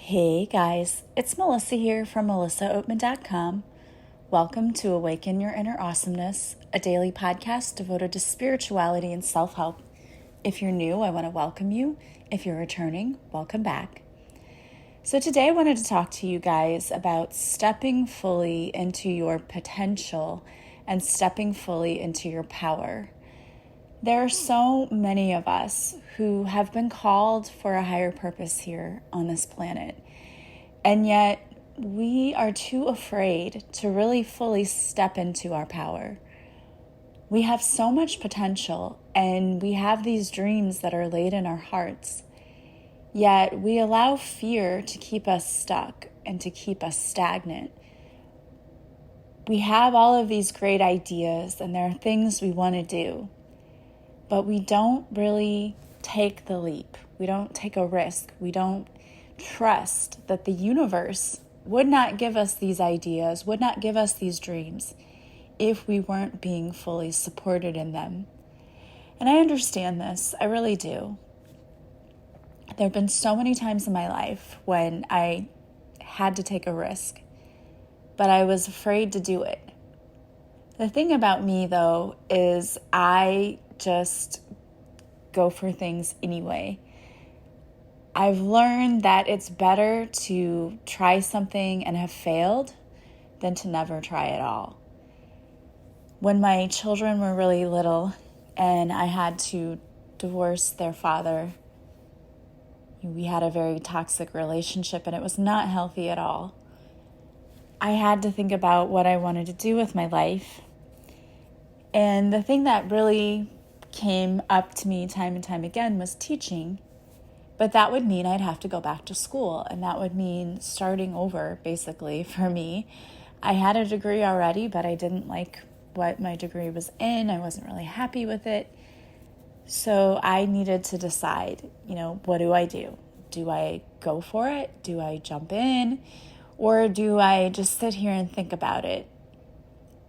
Hey guys, it's Melissa here from melissaoatman.com. Welcome to Awaken Your Inner Awesomeness, a daily podcast devoted to spirituality and self-help. If you're new, I want to welcome you. If you're returning, welcome back. So today I wanted to talk to you guys about stepping fully into your potential and stepping fully into your power. There are so many of us who have been called for a higher purpose here on this planet, and yet we are too afraid to really fully step into our power. We have so much potential, and we have these dreams that are laid in our hearts, yet we allow fear to keep us stuck and to keep us stagnant. We have all of these great ideas, and there are things we want to do, but we don't really take the leap. We don't take a risk. We don't trust that the universe would not give us these ideas, would not give us these dreams if we weren't being fully supported in them. And I understand this. I really do. There have been so many times in my life when I had to take a risk, but I was afraid to do it. The thing about me, though, is I just go for things anyway. I've learned that it's better to try something and have failed than to never try at all. When my children were really little and I had to divorce their father, we had a very toxic relationship and it was not healthy at all. I had to think about what I wanted to do with my life. And the thing that really came up to me time and time again was teaching. But that would mean I'd have to go back to school, and that would mean starting over, basically, for me. I had a degree already, but I didn't like what my degree was in. I wasn't really happy with it. So I needed to decide, what do I do? Do I go for it? Do I jump in? Or do I just sit here and think about it?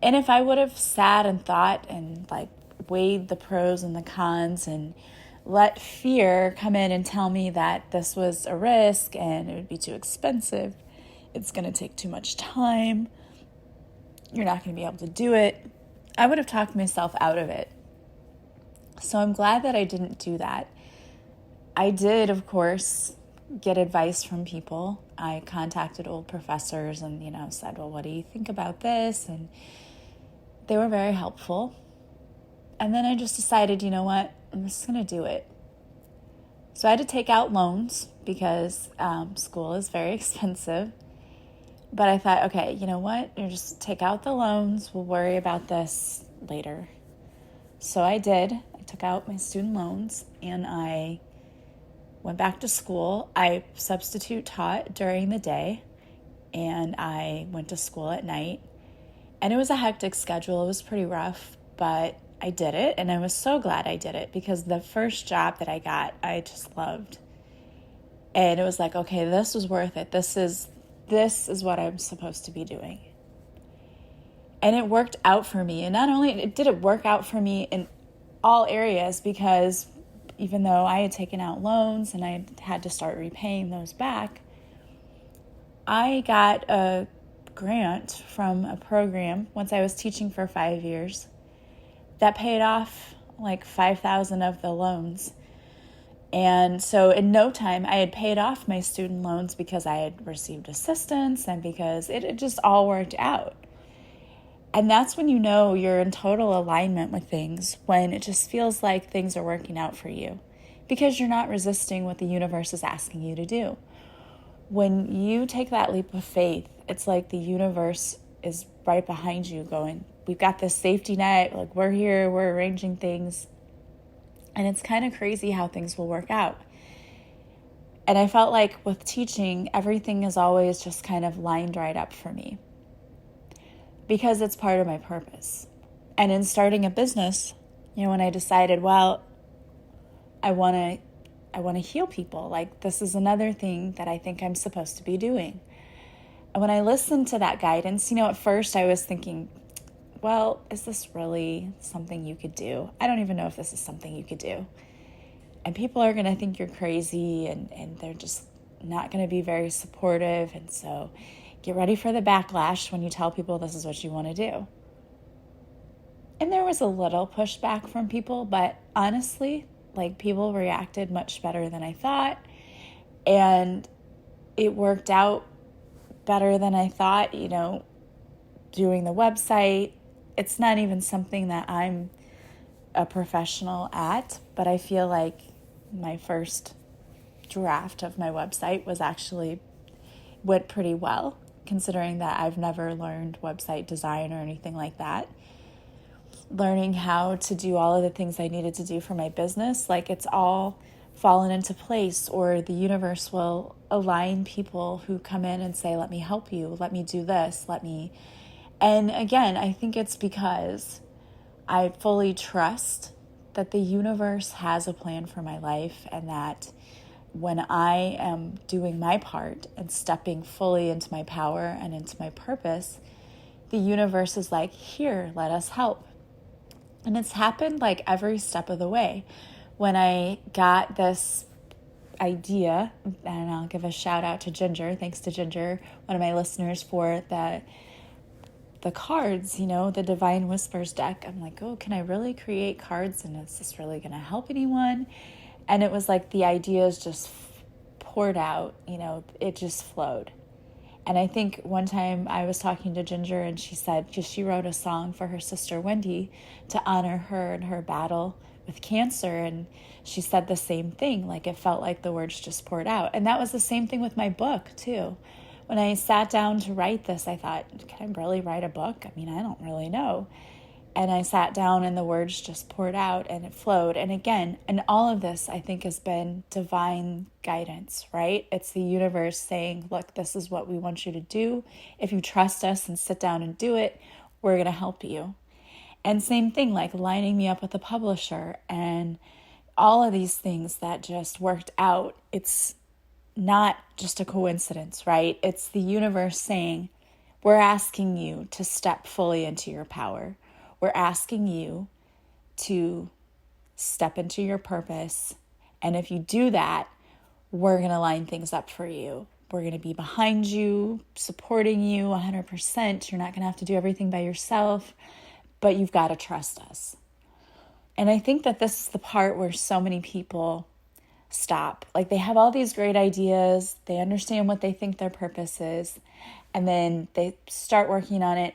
And if I would have sat and thought and weighed the pros and the cons and let fear come in and tell me that this was a risk and it would be too expensive, it's going to take too much time, you're not going to be able to do it, I would have talked myself out of it. So I'm glad that I didn't do that. I did, of course, get advice from people. I contacted old professors and, said, well, what do you think about this? And they were very helpful. And then I just decided, you know what, I'm just going to do it. So I had to take out loans because school is very expensive. But I thought, okay, you know what, you just take out the loans. We'll worry about this later. So I did. I took out my student loans and I went back to school. I substitute taught during the day and I went to school at night. And it was a hectic schedule. It was pretty rough, but I did it, and I was so glad I did it because the first job that I got, I just loved. And it was like, okay, this was worth it. This is what I'm supposed to be doing. And it worked out for me. And not only did it work out for me in all areas, because even though I had taken out loans and I had to start repaying those back, I got a grant from a program once I was teaching for 5 years that paid off like 5,000 of the loans. And so in no time I had paid off my student loans because I had received assistance and because it just all worked out. And that's when you're in total alignment with things, when it just feels like things are working out for you because you're not resisting what the universe is asking you to do. When you take that leap of faith, it's like the universe is right behind you going, we've got this safety net, we're here, we're arranging things. And it's kind of crazy how things will work out. And I felt like with teaching, everything is always just kind of lined right up for me because it's part of my purpose. And in starting a business, when I decided, well, I want to heal people. This is another thing that I think I'm supposed to be doing. And when I listened to that guidance, at first I was thinking, well, is this really something you could do? I don't even know if this is something you could do. And people are going to think you're crazy and they're just not going to be very supportive. And so get ready for the backlash when you tell people this is what you want to do. And there was a little pushback from people, but honestly, like, people reacted much better than I thought. And it worked out better than I thought, doing the website. It's not even something that I'm a professional at, but I feel like my first draft of my website went pretty well, considering that I've never learned website design or anything like that. Learning how to do all of the things I needed to do for my business, like, it's all fallen into place, or the universe will align people who come in and say, let me help you, let me do this, and again, I think it's because I fully trust that the universe has a plan for my life, and that when I am doing my part and stepping fully into my power and into my purpose, the universe is like, here, let us help. And it's happened like every step of the way. When I got this idea, and I'll give a shout out to Ginger, thanks to Ginger, one of my listeners, for the cards, the Divine Whispers deck. I'm like, oh, can I really create cards? And is this really going to help anyone? And it was like the ideas just poured out, it just flowed. And I think one time I was talking to Ginger, and she said, because she wrote a song for her sister Wendy to honor her and her battle with cancer. And she said the same thing, like, it felt like the words just poured out. And that was the same thing with my book too. When I sat down to write this, I thought, can I really write a book? I mean, I don't really know. And I sat down and the words just poured out and it flowed. And again, and all of this, I think, has been divine guidance, right? It's the universe saying, look, this is what we want you to do. If you trust us and sit down and do it, we're going to help you. And same thing, like lining me up with a publisher and all of these things that just worked out. It's not just a coincidence, right? It's the universe saying, we're asking you to step fully into your power. We're asking you to step into your purpose. And if you do that, we're going to line things up for you. We're going to be behind you, supporting you 100%. You're not going to have to do everything by yourself, but you've got to trust us. And I think that this is the part where so many people stop. Like, they have all these great ideas. They understand what they think their purpose is. And then they start working on it,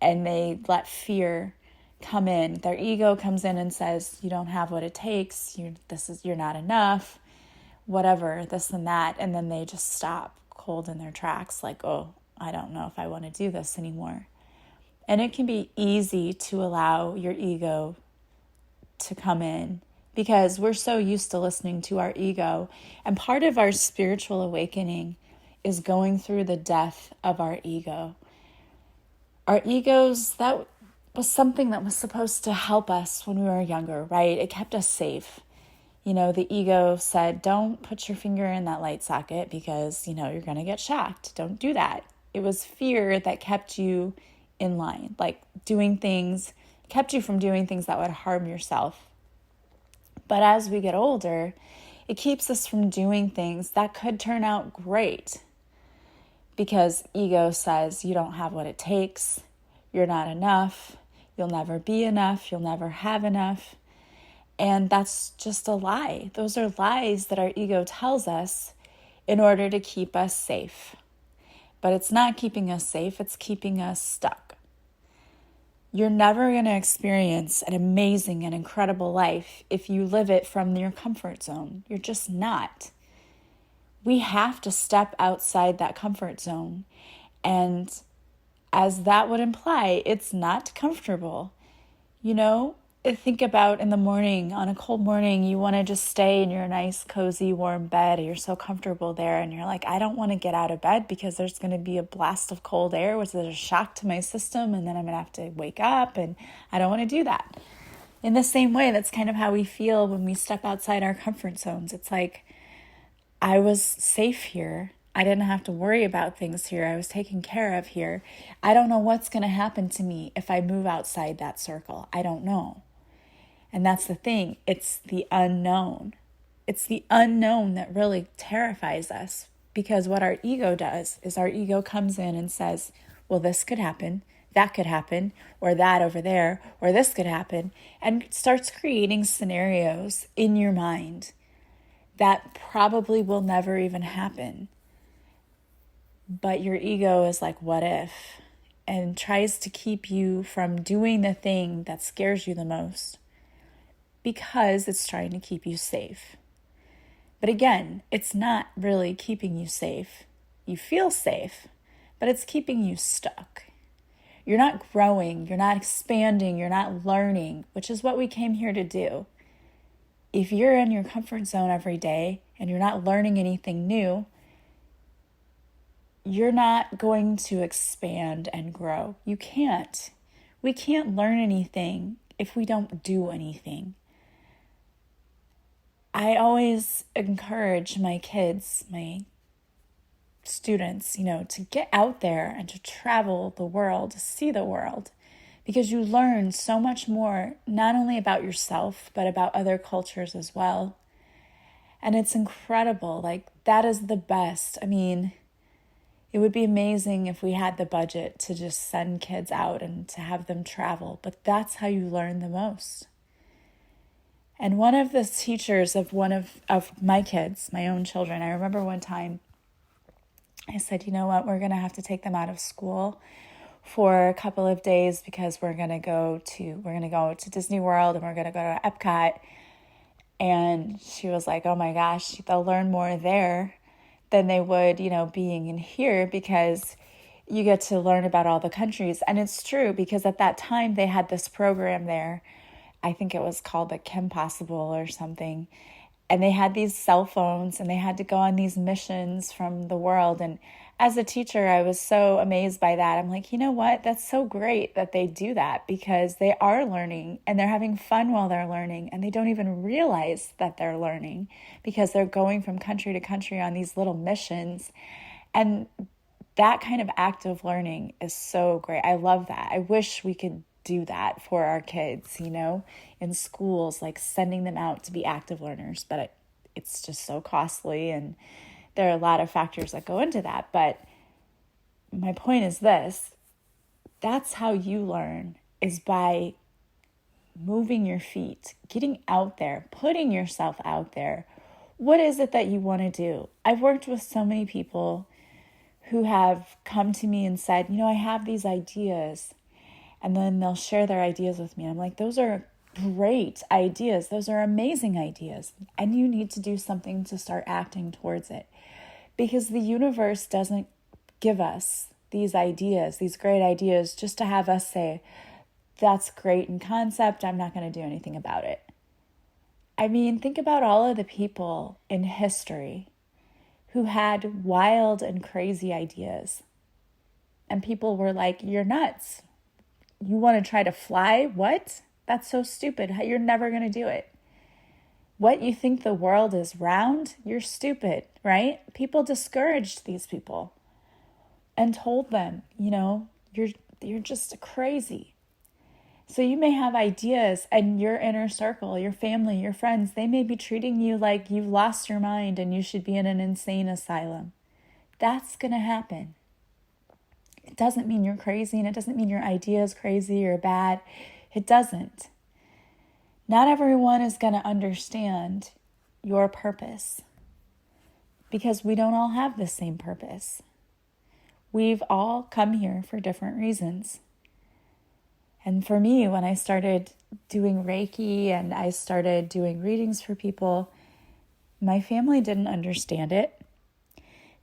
and they let fear come in. Their ego comes in and says, you don't have what it takes. You're not enough, whatever, this and that. And then they just stop cold in their tracks, like, oh, I don't know if I want to do this anymore. And it can be easy to allow your ego to come in, because we're so used to listening to our ego. And part of our spiritual awakening is going through the death of our ego. Our egos, that was something that was supposed to help us when we were younger, right? It kept us safe. The ego said, don't put your finger in that light socket because, you're going to get shocked. Don't do that. It was fear that kept you in line, like kept you from doing things that would harm yourself. But as we get older, it keeps us from doing things that could turn out great, because ego says you don't have what it takes, you're not enough, you'll never be enough, you'll never have enough. And that's just a lie. Those are lies that our ego tells us in order to keep us safe. But it's not keeping us safe, it's keeping us stuck. You're never going to experience an amazing and incredible life if you live it from your comfort zone. You're just not. We have to step outside that comfort zone. And as that would imply, it's not comfortable. Think about in the morning, on a cold morning, you want to just stay in your nice, cozy, warm bed. You're so comfortable there. And you're like, I don't want to get out of bed because there's going to be a blast of cold air, which is a shock to my system. And then I'm going to have to wake up. And I don't want to do that. In the same way, that's kind of how we feel when we step outside our comfort zones. It's like, I was safe here. I didn't have to worry about things here. I was taken care of here. I don't know what's going to happen to me if I move outside that circle. I don't know. And that's the thing. It's the unknown. It's the unknown that really terrifies us, Because what our ego does is our ego comes in and says, well, this could happen, that could happen, or that over there, or this could happen, and starts creating scenarios in your mind that probably will never even happen. But your ego is like, what if? And tries to keep you from doing the thing that scares you the most because it's trying to keep you safe. But again, it's not really keeping you safe. You feel safe, but it's keeping you stuck. You're not growing, you're not expanding, you're not learning, which is what we came here to do. If you're in your comfort zone every day and you're not learning anything new, you're not going to expand and grow. You can't. We can't learn anything if we don't do anything. I always encourage my kids, my students, to get out there and to travel the world, to see the world, because you learn so much more, not only about yourself, but about other cultures as well. And it's incredible. Like, that is the best. I mean, it would be amazing if we had the budget to just send kids out and to have them travel, but that's how you learn the most. And one of the teachers of one of my kids, my own children, I remember one time I said, you know what, we're going to have to take them out of school for a couple of days because we're going to go to Disney World and we're going to go to Epcot. And she was like, oh my gosh, they'll learn more there than they would, being in here, because you get to learn about all the countries. And it's true, because at that time they had this program there. I think it was called the Kim Possible or something. And they had these cell phones and they had to go on these missions from the world. And as a teacher, I was so amazed by that. I'm like, you know what? That's so great that they do that, because they are learning and they're having fun while they're learning. And they don't even realize that they're learning because they're going from country to country on these little missions. And that kind of active learning is so great. I love that. I wish we could do that for our kids, in schools, like sending them out to be active learners. But it's just so costly, and there are a lot of factors that go into that. But my point is this: that's how you learn, is by moving your feet, getting out there, putting yourself out there. What is it that you want to do? I've worked with so many people who have come to me and said, I have these ideas. And then they'll share their ideas with me. I'm like, those are great ideas. Those are amazing ideas. And you need to do something to start acting towards it. Because the universe doesn't give us these ideas, these great ideas, just to have us say, that's great in concept, I'm not going to do anything about it. I mean, think about all of the people in history who had wild and crazy ideas. And people were like, you're nuts. You want to try to fly? What? That's so stupid. You're never going to do it. What, you think the world is round? You're stupid, right? People discouraged these people and told them, you're just crazy. So you may have ideas, and your inner circle, your family, your friends, they may be treating you like you've lost your mind and you should be in an insane asylum. That's going to happen. It doesn't mean you're crazy, and it doesn't mean your idea is crazy or bad. It doesn't. Not everyone is going to understand your purpose, because we don't all have the same purpose. We've all come here for different reasons. And for me, when I started doing Reiki and I started doing readings for people, my family didn't understand it.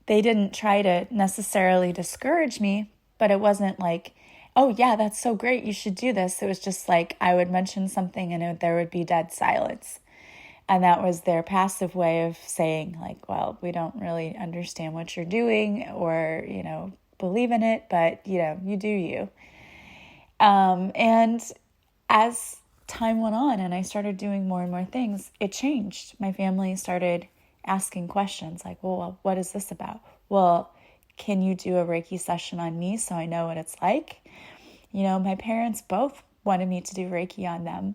They didn't try to necessarily discourage me, but it wasn't like, oh yeah, that's so great, you should do this. It was just like I would mention something and there would be dead silence. And that was their passive way of saying, like, well, we don't really understand what you're doing or, believe in it, but, you do you. And as time went on and I started doing more and more things, it changed. My family started asking questions like, well, what is this about? Well, can you do a Reiki session on me so I know what it's like? My parents both wanted me to do Reiki on them,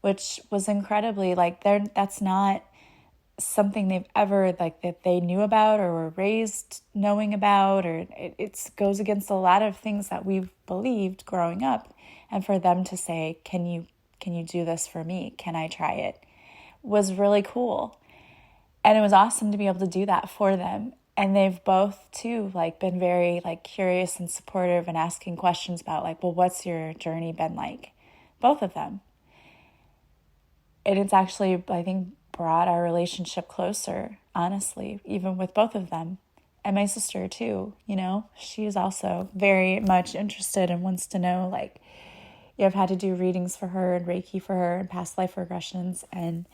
which was incredibly, that's not something they've ever, like, that they knew about or were raised knowing about, or it goes against a lot of things that we've believed growing up. And for them to say, can you do this for me? Can I try it? Was really cool. And it was awesome to be able to do that for them. And they've both too, like, been very, like, curious and supportive and asking questions about, like, well, what's your journey been like? Both of them. And it's actually, I think, brought our relationship closer, honestly, even with both of them. And my sister too, she's also very much interested and wants to know, like, I've had to do readings for her and Reiki for her and past life regressions. And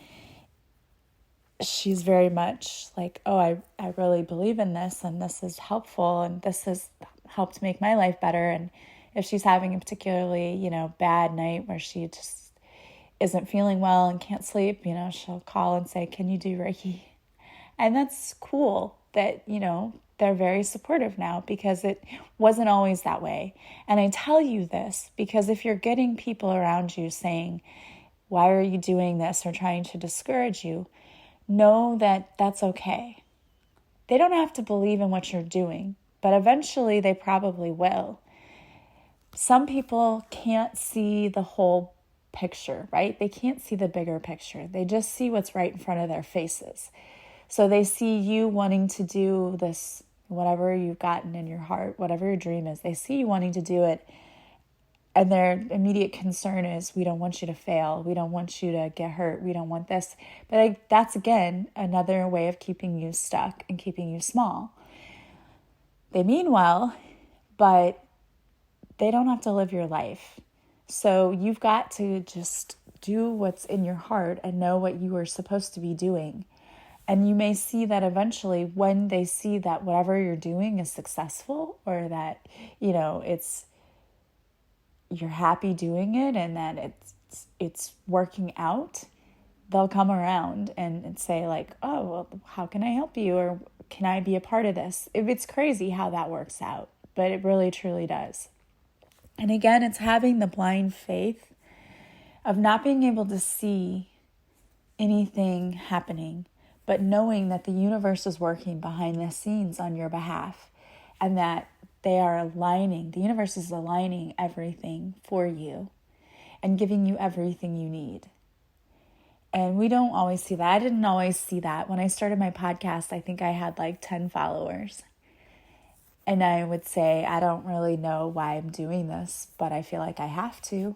she's very much like, oh, I really believe in this, and this is helpful, and this has helped make my life better. And if she's having a particularly, bad night where she just isn't feeling well and can't sleep, she'll call and say, can you do Reiki? And that's cool that, they're very supportive now, because it wasn't always that way. And I tell you this because if you're getting people around you saying, why are you doing this, or trying to discourage you, know that that's okay. They don't have to believe in what you're doing, but eventually they probably will. Some people can't see the whole picture, right? They can't see the bigger picture. They just see what's right in front of their faces. So they see you wanting to do this, whatever you've gotten in your heart, whatever your dream is, they see you wanting to do it. And their immediate concern is, we don't want you to fail. We don't want you to get hurt. We don't want this. But that's, again, another way of keeping you stuck and keeping you small. They mean well, but they don't have to live your life. So you've got to just do what's in your heart and know what you are supposed to be doing. And you may see that eventually, when they see that whatever you're doing is successful, or that, you're happy doing it and that it's working out, they'll come around and say, like, oh, well, how can I help you? Or can I be a part of this? It's crazy how that works out, but it really, truly does. And again, it's having the blind faith of not being able to see anything happening, but knowing that the universe is working behind the scenes on your behalf, and that the universe is aligning everything for you and giving you everything you need. And we don't always see that. I didn't always see that. When I started my podcast, I think I had like 10 followers. And I would say, I don't really know why I'm doing this, but I feel like I have to.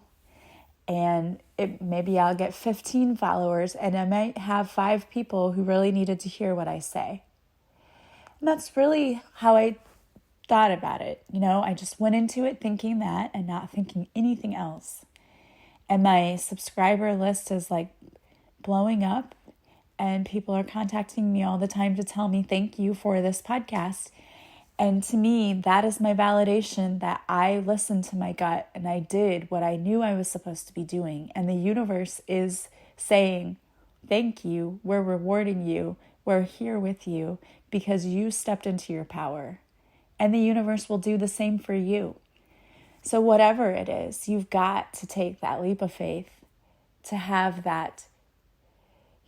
And maybe I'll get 15 followers, and I might have 5 people who really needed to hear what I say. And that's really how I thought about it. I just went into it thinking that and not thinking anything else. And my subscriber list is like blowing up, and people are contacting me all the time to tell me thank you for this podcast. And to me, that is my validation that I listened to my gut and I did what I knew I was supposed to be doing. And the universe is saying, thank you, we're rewarding you, we're here with you because you stepped into your power. And the universe will do the same for you. So whatever it is, you've got to take that leap of faith to have that,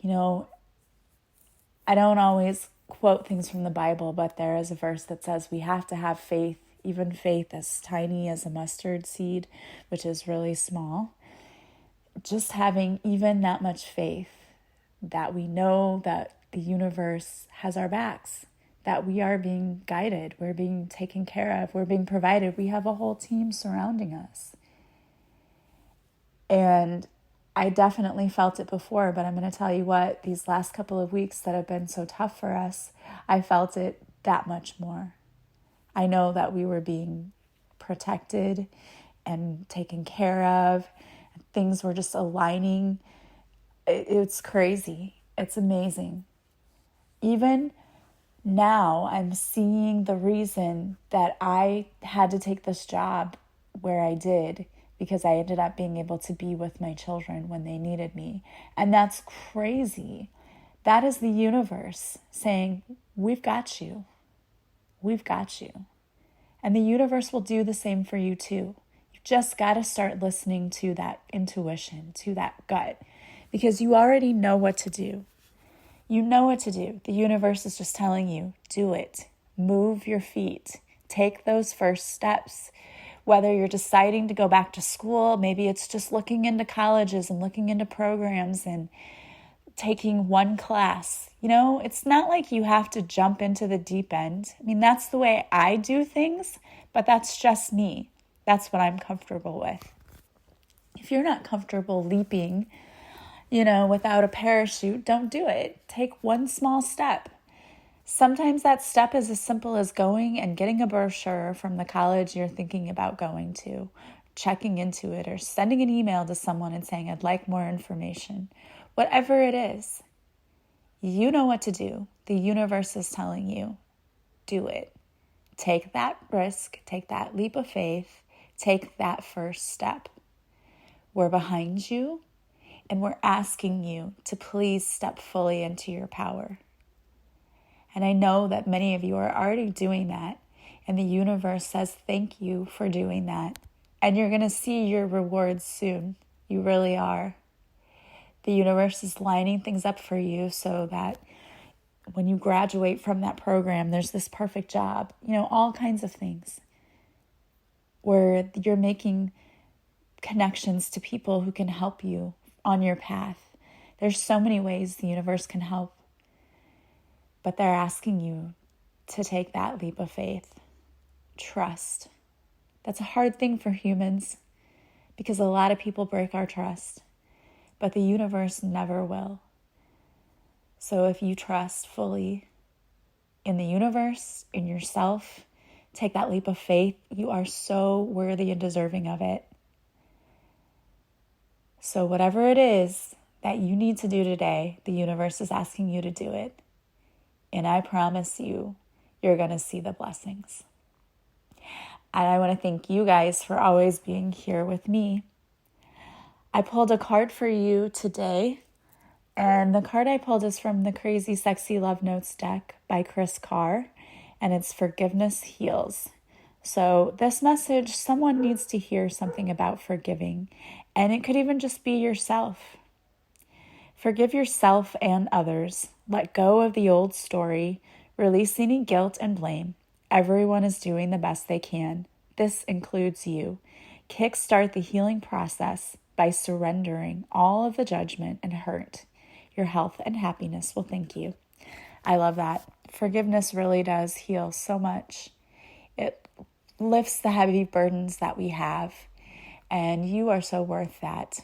I don't always quote things from the Bible, but there is a verse that says we have to have faith, even faith as tiny as a mustard seed, which is really small. Just having even that much faith that we know that the universe has our backs, that we are being guided, we're being taken care of, we're being provided. We have a whole team surrounding us. And I definitely felt it before, but I'm going to tell you what, these last couple of weeks that have been so tough for us, I felt it that much more. I know that we were being protected and taken care of. Things were just aligning. It's crazy. It's amazing. Even now, I'm seeing the reason that I had to take this job where I did, because I ended up being able to be with my children when they needed me. And that's crazy. That is the universe saying, we've got you. We've got you. And the universe will do the same for you too. You've just got to start listening to that intuition, to that gut, because you already know what to do. You know what to do. The universe is just telling you, do it. Move your feet. Take those first steps. Whether you're deciding to go back to school, maybe it's just looking into colleges and looking into programs and taking one class. It's not like you have to jump into the deep end. I mean, that's the way I do things, but that's just me. That's what I'm comfortable with. If you're not comfortable leaping, without a parachute, don't do it. Take one small step. Sometimes that step is as simple as going and getting a brochure from the college you're thinking about going to, checking into it, or sending an email to someone and saying, I'd like more information. Whatever it is, you know what to do. The universe is telling you, do it. Take that risk, take that leap of faith, take that first step. We're behind you, and we're asking you to please step fully into your power. And I know that many of you are already doing that, and the universe says thank you for doing that. And you're going to see your rewards soon. You really are. The universe is lining things up for you so that when you graduate from that program, there's this perfect job, all kinds of things where you're making connections to people who can help you on your path. There's so many ways the universe can help, but they're asking you to take that leap of faith. Trust. That's a hard thing for humans because a lot of people break our trust, but the universe never will. So if you trust fully in the universe, in yourself, take that leap of faith. You are so worthy and deserving of it. So whatever it is that you need to do today, the universe is asking you to do it. And I promise you, you're going to see the blessings. And I want to thank you guys for always being here with me. I pulled a card for you today. And the card I pulled is from the Crazy Sexy Love Notes deck by Chris Carr. And it's Forgiveness Heals. So this message, someone needs to hear something about forgiving. And it could even just be yourself. Forgive yourself and others. Let go of the old story. Release any guilt and blame. Everyone is doing the best they can. This includes you. Kickstart the healing process by surrendering all of the judgment and hurt. Your health and happiness will thank you. I love that. Forgiveness really does heal so much. It lifts the heavy burdens that we have, and you are so worth that.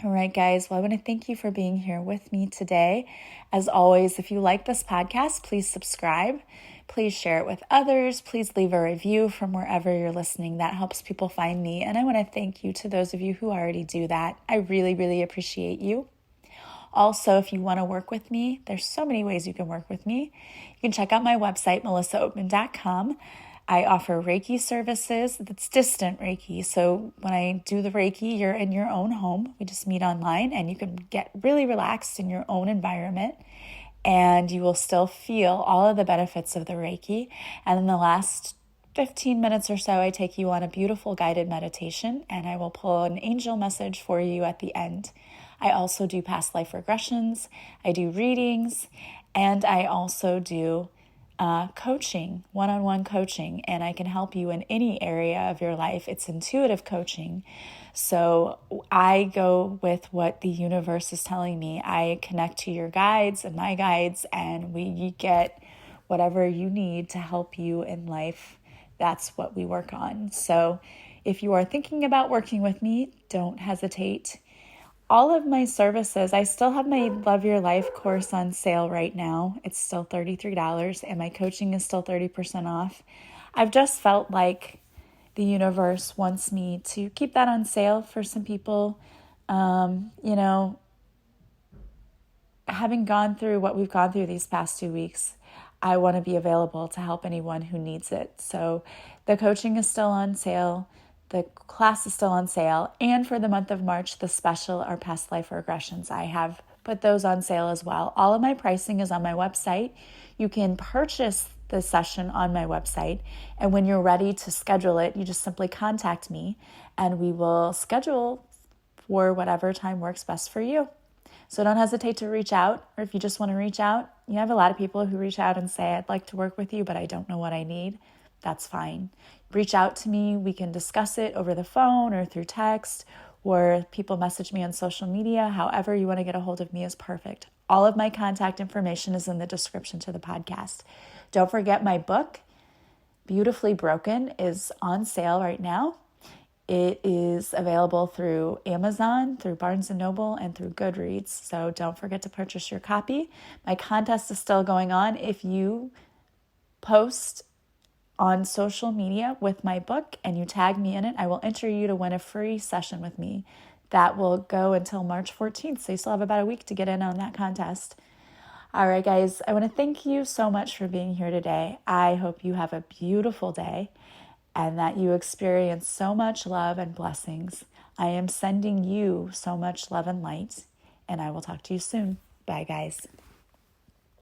All right, guys. Well, I want to thank you for being here with me today. As always, if you like this podcast, please subscribe. Please share it with others. Please leave a review from wherever you're listening. That helps people find me. And I want to thank you to those of you who already do that. I really, really appreciate you. Also, if you want to work with me, there's so many ways you can work with me. You can check out my website, melissaoatman.com. I offer Reiki services. That's distant Reiki. So when I do the Reiki, you're in your own home. We just meet online and you can get really relaxed in your own environment and you will still feel all of the benefits of the Reiki. And in the last 15 minutes or so, I take you on a beautiful guided meditation and I will pull an angel message for you at the end. I also do past life regressions. I do readings and I also do coaching, one-on-one coaching, and I can help you in any area of your life. It's intuitive coaching. So I go with what the universe is telling me. I connect to your guides and my guides, and we get whatever you need to help you in life. That's what we work on. So if you are thinking about working with me, don't hesitate. All of my services, I still have my Love Your Life course on sale right now. It's still $33 and my coaching is still 30% off. I've just felt like the universe wants me to keep that on sale for some people. Having gone through what we've gone through these past 2 weeks, I want to be available to help anyone who needs it. So the coaching is still on sale. The class is still on sale. And for the month of March, the special are past life regressions. I have put those on sale as well. All of my pricing is on my website. You can purchase the session on my website. And when you're ready to schedule it, you just simply contact me and we will schedule for whatever time works best for you. So don't hesitate to reach out, or if you just want to reach out, you have a lot of people who reach out and say, I'd like to work with you, but I don't know what I need. That's fine. Reach out to me. We can discuss it over the phone or through text, or people message me on social media. However you want to get a hold of me is perfect. All of my contact information is in the description to the podcast. Don't forget my book, Beautifully Broken, is on sale right now. It is available through Amazon, through Barnes & Noble, and through Goodreads. So don't forget to purchase your copy. My contest is still going on. If you post on social media with my book and you tag me in it, I will enter you to win a free session with me. That will go until March 14th. So you still have about a week to get in on that contest. All right, guys, I want to thank you so much for being here today. I hope you have a beautiful day and that you experience so much love and blessings. I am sending you so much love and light, and I will talk to you soon. Bye, guys.